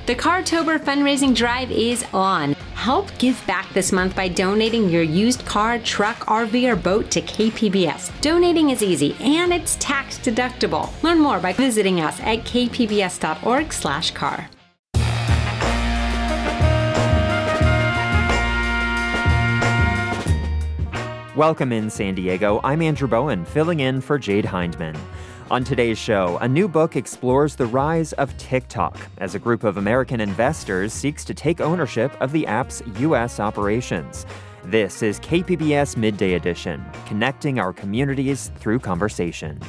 The Cartober fundraising drive is on. Help give back this month by donating your used car, truck, RV, or boat to KPBS. Donating is easy and it's tax deductible. Learn more by visiting us at kpbs.org/car. Welcome in San Diego. I'm Andrew Bowen, filling in for Jade Hindman. On today's show, a new book explores the rise of TikTok as a group of American investors seeks to take ownership of the app's U.S. operations. This is KPBS Midday Edition, connecting our communities through conversation.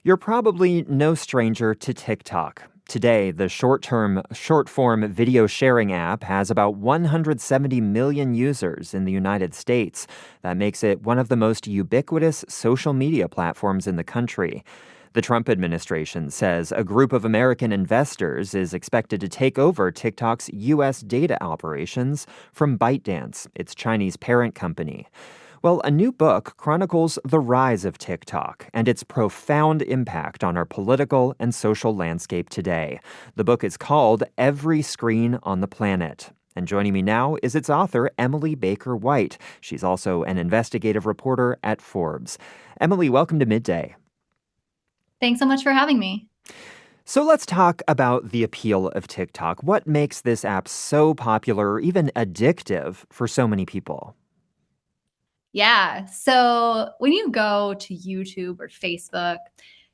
You're probably no stranger to TikTok. Today, the short-form video sharing app has about 170 million users in the United States. That makes it one of the most ubiquitous social media platforms in the country. The Trump administration says a group of American investors is expected to take over TikTok's U.S. data operations from ByteDance, its Chinese parent company. Well, a new book chronicles the rise of TikTok and its profound impact on our political and social landscape today. The book is called Every Screen on the Planet. And joining me now is its author, Emily Baker White. She's also an investigative reporter at Forbes. Emily, welcome to Midday. Thanks so much for having me. So let's talk about the appeal of TikTok. What makes this app so popular or even addictive for so many people? Yeah. So when you go to YouTube or Facebook,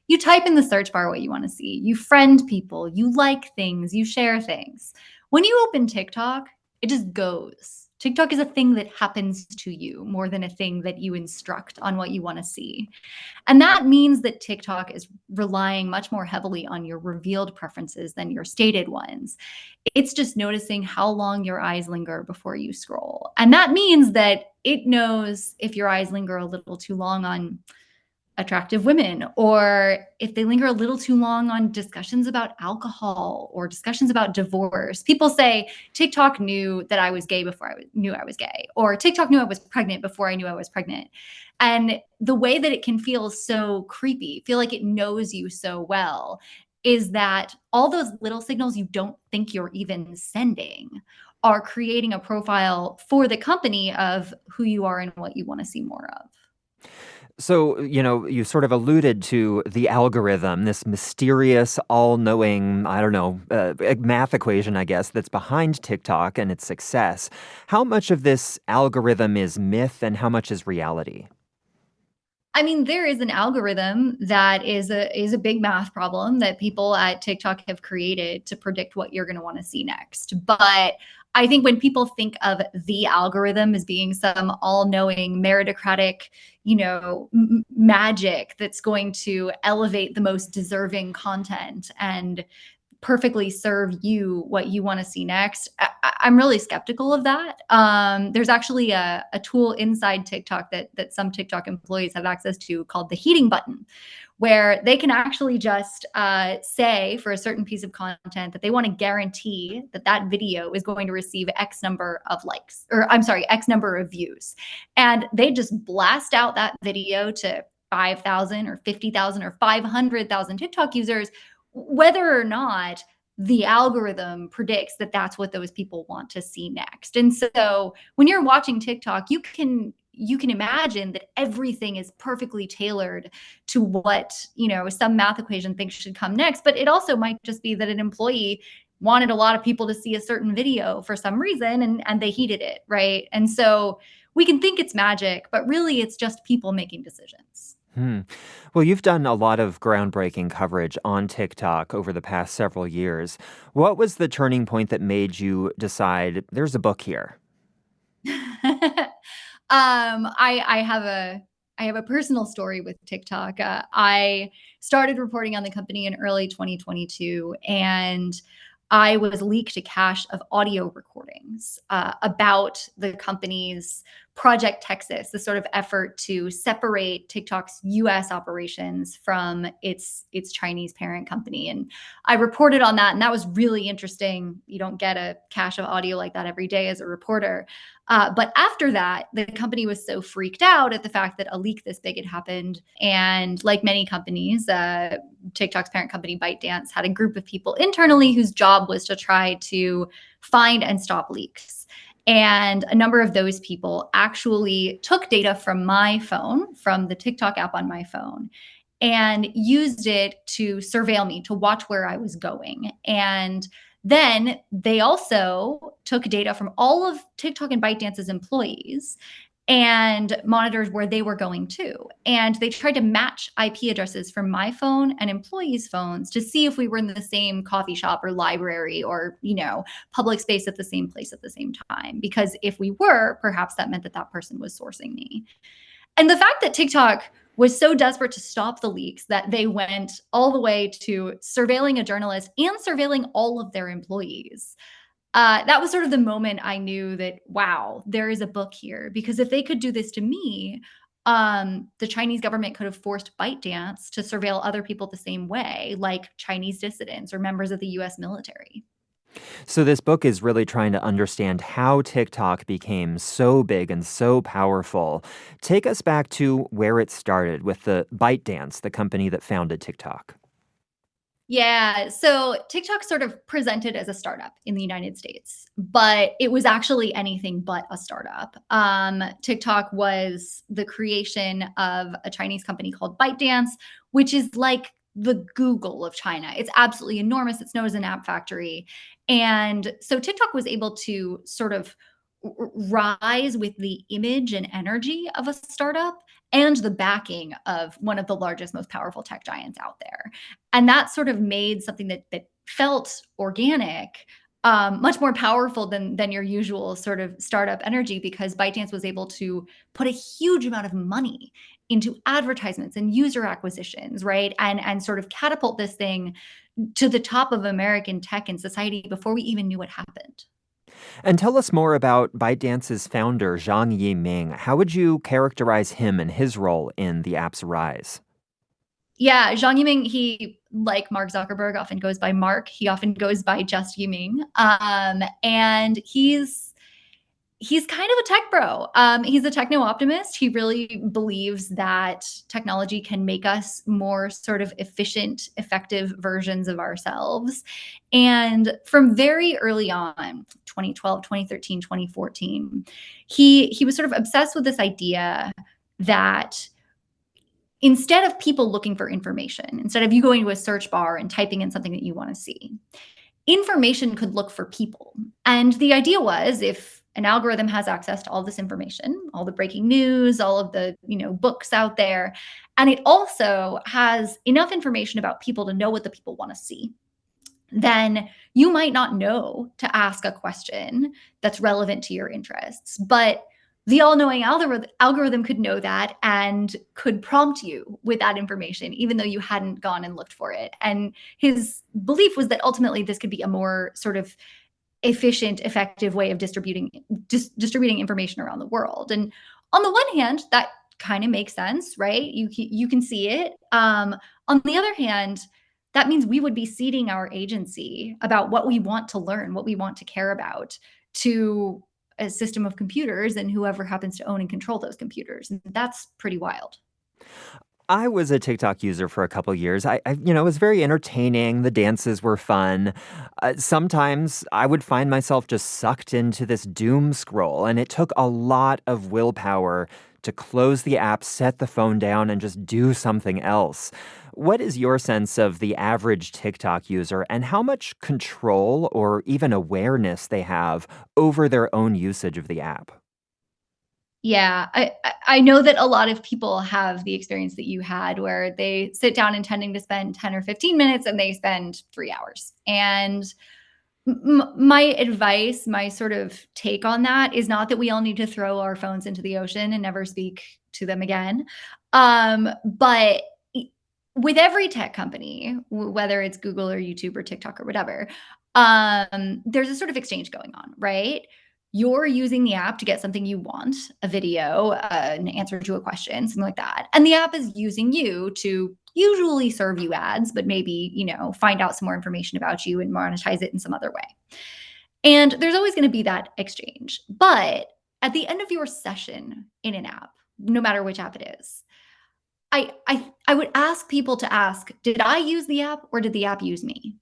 you type in the search bar what you want to see. You friend people, you like things, you share things. When you open TikTok, it just goes. TikTok is a thing that happens to you more than a thing that you instruct on what you want to see. And that means that TikTok is relying much more heavily on your revealed preferences than your stated ones. It's just noticing how long your eyes linger before you scroll. And that means that it knows if your eyes linger a little too long on attractive women, or if they linger a little too long on discussions about alcohol or discussions about divorce. People say TikTok knew that I was gay before I knew I was gay, or TikTok knew I was pregnant before I knew I was pregnant. And the way that it can feel so creepy, feel like it knows you so well, is that all those little signals you don't think you're even sending are creating a profile for the company of who you are and what you want to see more of. So, you sort of alluded to the algorithm, this mysterious, all-knowing, math equation, I guess, that's behind TikTok and its success. How much of this algorithm is myth and how much is reality? I mean, there is an algorithm that is a big math problem that people at TikTok have created to predict what you're going to want to see next. But I think when people think of the algorithm as being some all-knowing meritocratic, magic that's going to elevate the most deserving content and perfectly serve you what you want to see next, I'm really skeptical of that. There's actually a tool inside TikTok that some TikTok employees have access to called the heating button, where they can actually just say for a certain piece of content that they want to guarantee that that video is going to receive X number of likes, or I'm sorry, X number of views. And they just blast out that video to 5,000 or 50,000 or 500,000 TikTok users, whether or not the algorithm predicts that that's what those people want to see next. And so when you're watching TikTok, you can imagine that everything is perfectly tailored to what, some math equation thinks should come next. But it also might just be that an employee wanted a lot of people to see a certain video for some reason and they heated it, right? And so we can think it's magic, but really it's just people making decisions. Well, you've done a lot of groundbreaking coverage on TikTok over the past several years. What was the turning point that made you decide there's a book here? I have a personal story with TikTok. I started reporting on the company in early 2022, and I was leaked a cache of audio recordings about the company's Project Texas, the sort of effort to separate TikTok's US operations from its Chinese parent company. And I reported on that, and that was really interesting. You don't get a cache of audio like that every day as a reporter. But after that, the company was so freaked out at the fact that a leak this big had happened. And like many companies, TikTok's parent company, ByteDance, had a group of people internally whose job was to try to find and stop leaks. And a number of those people actually took data from my phone, from the TikTok app on my phone, and used it to surveil me, to watch where I was going. And then they also took data from all of TikTok and ByteDance's employees and monitored where they were going too. And they tried to match IP addresses from my phone and employees' phones to see if we were in the same coffee shop or library or, public space at the same place at the same time. Because if we were, perhaps that meant that that person was sourcing me. And the fact that TikTok was so desperate to stop the leaks that they went all the way to surveilling a journalist and surveilling all of their employees. That was sort of the moment I knew that, wow, there is a book here. Because if they could do this to me, the Chinese government could have forced ByteDance to surveil other people the same way, like Chinese dissidents or members of the US military. So, this book is really trying to understand how TikTok became so big and so powerful. Take us back to where it started with the ByteDance, the company that founded TikTok. Yeah. So TikTok sort of presented as a startup in the United States, but it was actually anything but a startup. TikTok was the creation of a Chinese company called ByteDance, which is like the Google of China. It's absolutely enormous. It's known as an app factory. And so TikTok was able to sort of rise with the image and energy of a startup and the backing of one of the largest, most powerful tech giants out there. And that sort of made something that felt organic, much more powerful than your usual sort of startup energy, because ByteDance was able to put a huge amount of money into advertisements and user acquisitions, right? And sort of catapult this thing to the top of American tech and society before we even knew what happened. And tell us more about ByteDance's founder, Zhang Yiming. How would you characterize him and his role in the app's rise? Yeah, Zhang Yiming, he, like Mark Zuckerberg, often goes by Mark. He often goes by just Yiming. And he's kind of a tech bro. He's a techno optimist. He really believes that technology can make us more sort of efficient, effective versions of ourselves. And from very early on, 2012, 2013, 2014, he was sort of obsessed with this idea that instead of people looking for information, instead of you going to a search bar and typing in something that you want to see, information could look for people. And the idea was, if an algorithm has access to all this information, all the breaking news, all of the, books out there, and it also has enough information about people to know what the people want to see, then you might not know to ask a question that's relevant to your interests. But the all-knowing algorithm could know that and could prompt you with that information, even though you hadn't gone and looked for it. And his belief was that ultimately this could be a more sort of efficient, effective way of distributing information around the world. And on the one hand, that kind of makes sense, right? You can see it. On the other hand, that means we would be ceding our agency about what we want to learn, what we want to care about, to a system of computers and whoever happens to own and control those computers. And that's pretty wild. I was a TikTok user for a couple years. It was very entertaining. The dances were fun. Sometimes I would find myself just sucked into this doom scroll, and it took a lot of willpower to close the app, set the phone down, and just do something else. What is your sense of the average TikTok user and how much control or even awareness they have over their own usage of the app? Yeah, I know that a lot of people have the experience that you had where they sit down intending to spend 10 or 15 minutes and they spend 3 hours. And my advice, my sort of take on that is not that we all need to throw our phones into the ocean and never speak to them again. But with every tech company, whether it's Google or YouTube or TikTok or whatever, there's a sort of exchange going on, right? You're using the app to get something you want, a video, an answer to a question, something like that. And the app is using you to usually serve you ads, but maybe, find out some more information about you and monetize it in some other way. And there's always going to be that exchange. But at the end of your session in an app, no matter which app it is, I would ask people to ask, did I use the app or did the app use me?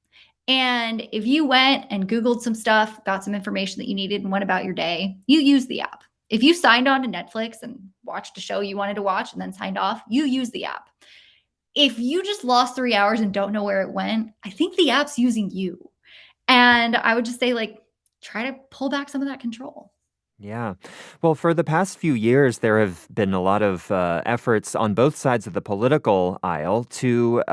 And if you went and Googled some stuff, got some information that you needed and went about your day, you used the app. If you signed on to Netflix and watched a show you wanted to watch and then signed off, you used the app. If you just lost 3 hours and don't know where it went, I think the app's using you. And I would just say, try to pull back some of that control. Yeah. Well, for the past few years, there have been a lot of efforts on both sides of the political aisle to,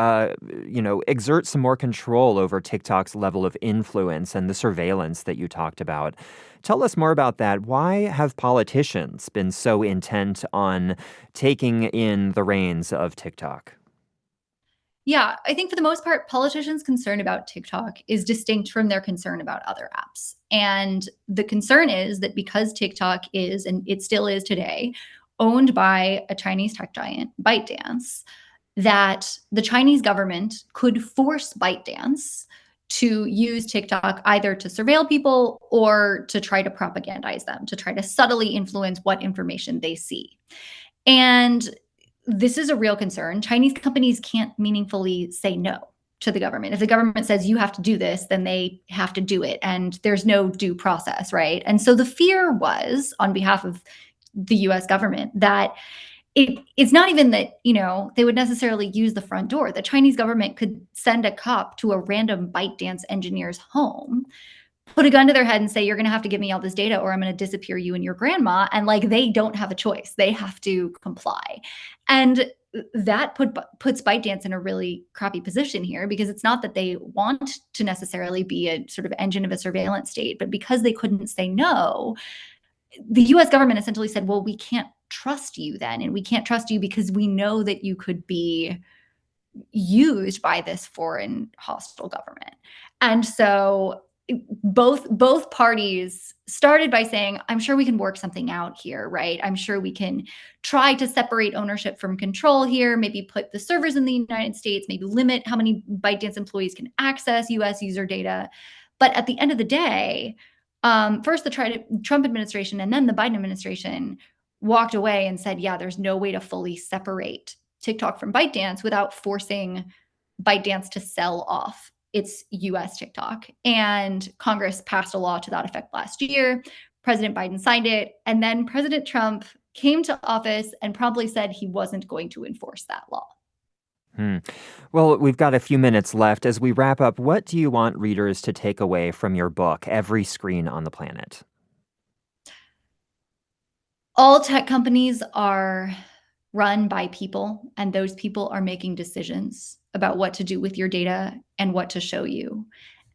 exert some more control over TikTok's level of influence and the surveillance that you talked about. Tell us more about that. Why have politicians been so intent on taking in the reins of TikTok? Yeah, I think for the most part, politicians' concern about TikTok is distinct from their concern about other apps. And the concern is that because TikTok is, and it still is today, owned by a Chinese tech giant, ByteDance, that the Chinese government could force ByteDance to use TikTok either to surveil people or to try to propagandize them, to try to subtly influence what information they see. And this is a real concern. Chinese companies can't meaningfully say no to the government. If the government says you have to do this, then they have to do it. And there's no due process, right? And so the fear was on behalf of the US government that it's not even that, they would necessarily use the front door. The Chinese government could send a cop to a random ByteDance engineer's home, put a gun to their head and say, you're going to have to give me all this data or I'm going to disappear you and your grandma. And they don't have a choice. They have to comply. And that puts ByteDance in a really crappy position here because it's not that they want to necessarily be a sort of engine of a surveillance state, but because they couldn't say no, the US government essentially said, well, we can't trust you then. And we can't trust you because we know that you could be used by this foreign hostile government. And so both parties started by saying, I'm sure we can work something out here, right? I'm sure we can try to separate ownership from control here, maybe put the servers in the United States, maybe limit how many ByteDance employees can access US user data. But at the end of the day, first the Trump administration and then the Biden administration walked away and said, yeah, there's no way to fully separate TikTok from ByteDance without forcing ByteDance to sell off its US TikTok. And Congress passed a law to that effect last year. President Biden signed it. And then President Trump came to office and promptly said he wasn't going to enforce that law. Well, we've got a few minutes left. As we wrap up, what do you want readers to take away from your book, Every Screen on the Planet? All tech companies are run by people, and those people are making decisions about what to do with your data and what to show you.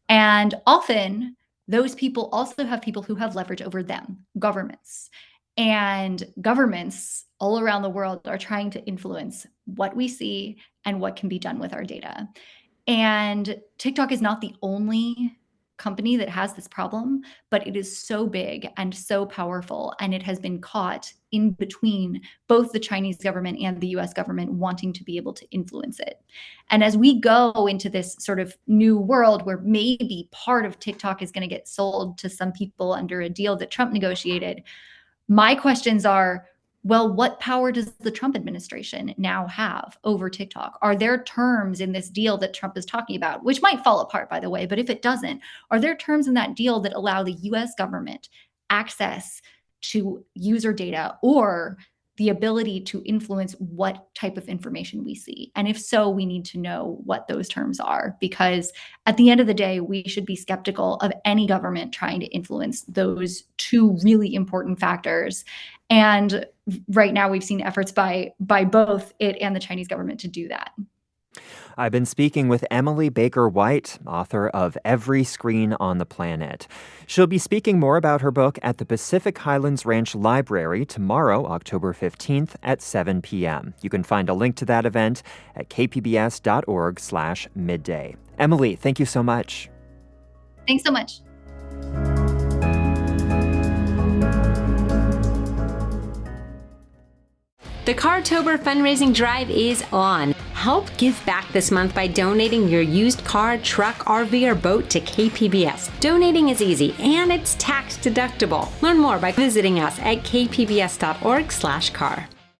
And often, those people also have people who have leverage over them, governments. And governments all around the world are trying to influence what we see and what can be done with our data. And TikTok is not the only company that has this problem, but it is so big and so powerful. And it has been caught in between both the Chinese government and the US government wanting to be able to influence it. And as we go into this sort of new world where maybe part of TikTok is going to get sold to some people under a deal that Trump negotiated, my questions are, well, what power does the Trump administration now have over TikTok? Are there terms in this deal that Trump is talking about, which might fall apart, by the way, but if it doesn't, are there terms in that deal that allow the US government access to user data or the ability to influence what type of information we see? And if so, we need to know what those terms are, because at the end of the day, we should be skeptical of any government trying to influence those two really important factors. And right now, we've seen efforts by both it and the Chinese government to do that. I've been speaking with Emily Baker White, author of Every Screen on the Planet. She'll be speaking more about her book at the Pacific Highlands Ranch Library tomorrow, October 15th at 7 p.m. You can find a link to that event at kpbs.org/midday. Emily, thank you so much. Thanks so much. The Cartober fundraising drive is on. Help give back this month by donating your used car, truck, RV, or boat to KPBS. Donating is easy and it's tax deductible. Learn more by visiting us at kpbs.org/car.